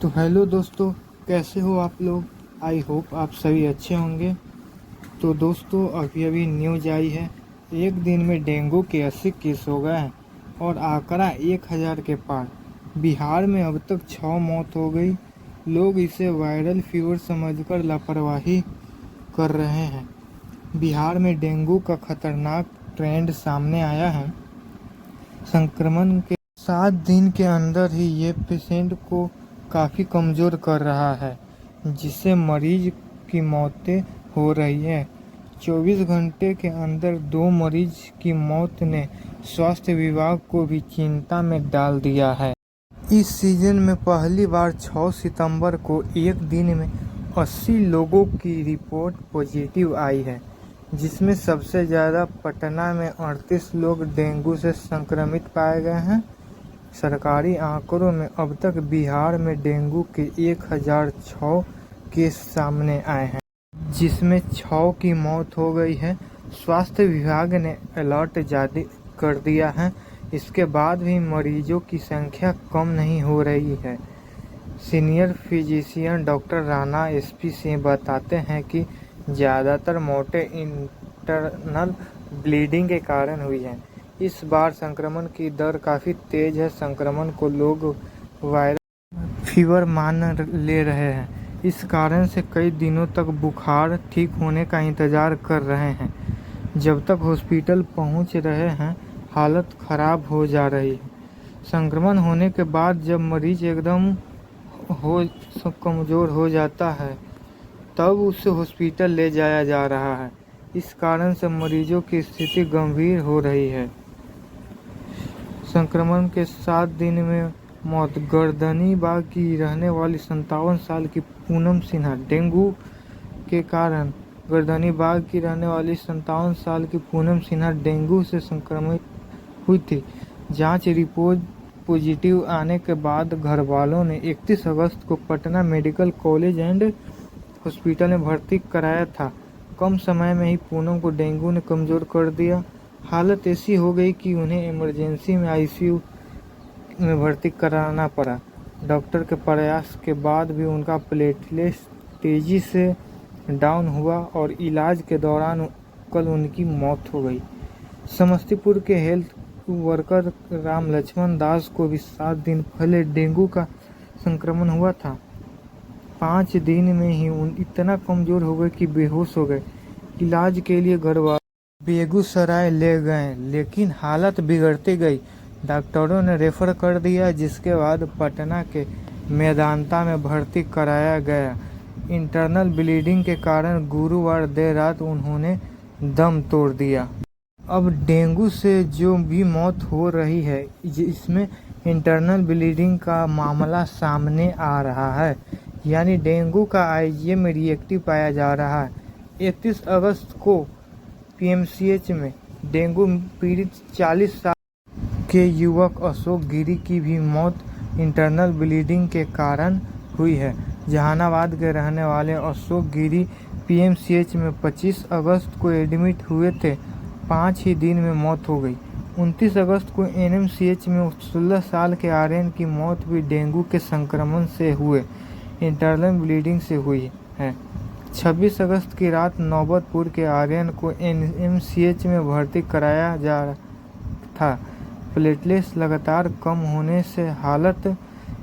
तो हेलो दोस्तों, कैसे हो आप लोग। आई होप आप सभी अच्छे होंगे। तो दोस्तों, अभी अभी न्यूज आई है, एक दिन में डेंगू के 80 केस हो गए हैं और आंकड़ा 1000 के पार। बिहार में अब तक 6 मौत हो गई। लोग इसे वायरल फीवर समझकर लापरवाही कर रहे हैं। बिहार में डेंगू का खतरनाक ट्रेंड सामने आया है। संक्रमण के 7 दिन के अंदर ही ये पेशेंट को काफ़ी कमज़ोर कर रहा है, जिससे मरीज की मौतें हो रही हैं। 24 घंटे के अंदर 2 मरीज की मौत ने स्वास्थ्य विभाग को भी चिंता में डाल दिया है। इस सीजन में पहली बार 6 सितंबर को एक दिन में 80 लोगों की रिपोर्ट पॉजिटिव आई है, जिसमें सबसे ज़्यादा पटना में 38 लोग डेंगू से संक्रमित पाए गए हैं। सरकारी आंकड़ों में अब तक बिहार में डेंगू के 1006 केस सामने आए हैं, जिसमें 6 की मौत हो गई है। स्वास्थ्य विभाग ने अलर्ट जारी कर दिया है। इसके बाद भी मरीजों की संख्या कम नहीं हो रही है। Senior physician doctor Rana SP Singh बताते हैं कि ज़्यादातर मौतें इंटरनल ब्लीडिंग के कारण हुई हैं। इस बार संक्रमण की दर काफ़ी तेज़ है। संक्रमण को लोग वायरल फीवर मान ले रहे हैं। इस कारण से कई दिनों तक बुखार ठीक होने का इंतज़ार कर रहे हैं। जब तक हॉस्पिटल पहुंच रहे हैं, हालत ख़राब हो जा रही है। संक्रमण होने के बाद जब मरीज एकदम कमज़ोर हो जाता है, तब उसे हॉस्पिटल ले जाया जा रहा है। इस कारण से मरीजों की स्थिति गंभीर हो रही है। संक्रमण के 7 दिन में मौत। गर्दनीबाग की रहने वाली 57 साल की पूनम सिन्हा डेंगू के कारण गर्दनीबाग की रहने वाली 57 साल की पूनम सिन्हा डेंगू से संक्रमित हुई थी। जांच रिपोर्ट पॉजिटिव आने के बाद घरवालों ने 31 अगस्त को Patna medical college and hospital में भर्ती कराया था। कम समय में ही पूनम को डेंगू ने कमज़ोर कर दिया। हालत ऐसी हो गई कि उन्हें इमरजेंसी में आईसीयू में भर्ती कराना पड़ा। डॉक्टर के प्रयास के बाद भी उनका प्लेटलेट तेज़ी से डाउन हुआ और इलाज के दौरान कल उनकी मौत हो गई। समस्तीपुर के हेल्थ वर्कर राम लक्ष्मण दास को भी 7 दिन पहले डेंगू का संक्रमण हुआ था। 5 दिन में ही इतना कमज़ोर हो गए कि बेहोश हो गए। इलाज के लिए घरवाले बेगूसराय ले गए, लेकिन हालत बिगड़ती गई। डॉक्टरों ने रेफर कर दिया, जिसके बाद पटना के मेदांता में भर्ती कराया गया। इंटरनल ब्लीडिंग के कारण गुरुवार देर रात उन्होंने दम तोड़ दिया। अब डेंगू से जो भी मौत हो रही है, इसमें इंटरनल ब्लीडिंग का मामला सामने आ रहा है, यानी डेंगू का आईजीएम रिएक्टिव पाया जा रहा है। 31 अगस्त को पीएमसीएच में डेंगू पीड़ित 40 साल के युवक अशोक गिरी की भी मौत इंटरनल ब्लीडिंग के कारण हुई है। जहानाबाद के रहने वाले अशोक गिरी पीएमसीएच में 25 अगस्त को एडमिट हुए थे। 5 ही दिन में मौत हो गई। 29 अगस्त को एनएमसीएच में 16 साल के आर्यन की मौत भी डेंगू के संक्रमण से हुए इंटरनल ब्लीडिंग से हुई है। 26 अगस्त की रात नौबतपुर के आर्यन को एनएमसीएच में भर्ती कराया जा था। प्लेटलेट्स लगातार कम होने से हालत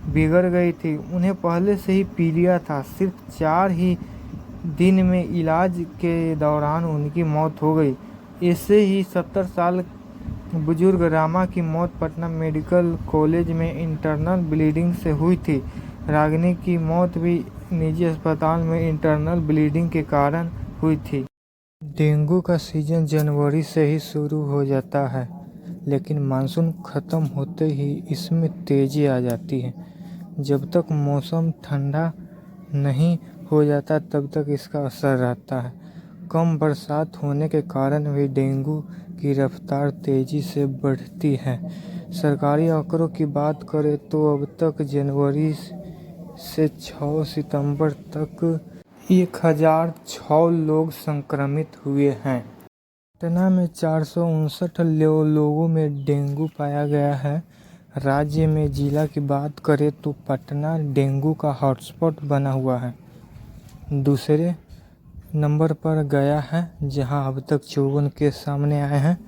बिगड़ गई थी। उन्हें पहले से ही पीलिया था। सिर्फ 4 ही दिन में इलाज के दौरान उनकी मौत हो गई। ऐसे ही 70 साल बुजुर्ग रामा की मौत पटना मेडिकल कॉलेज में इंटरनल ब्लीडिंग से हुई थी। रागिनी की मौत भी निजी अस्पताल में इंटरनल ब्लीडिंग के कारण हुई थी। डेंगू का सीजन जनवरी से ही शुरू हो जाता है, लेकिन मानसून ख़त्म होते ही इसमें तेज़ी आ जाती है। जब तक मौसम ठंडा नहीं हो जाता, तब तक इसका असर रहता है। कम बरसात होने के कारण भी डेंगू की रफ्तार तेज़ी से बढ़ती है। सरकारी आंकड़ों की बात करें तो अब तक जनवरी से 6 सितंबर तक 1006 लोग संक्रमित हुए हैं। पटना में 459 लोगों में डेंगू पाया गया है। राज्य में जिला की बात करें तो पटना डेंगू का हॉटस्पॉट बना हुआ है। दूसरे नंबर पर गया है जहां अब तक 54 केस सामने आए हैं।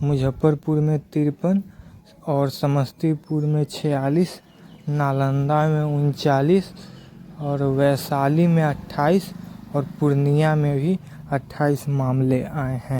मुजफ्फरपुर में 53 और समस्तीपुर में 46, नालंदा में 39 और वैशाली में 28 और पूर्णिया में भी 28 मामले आए हैं।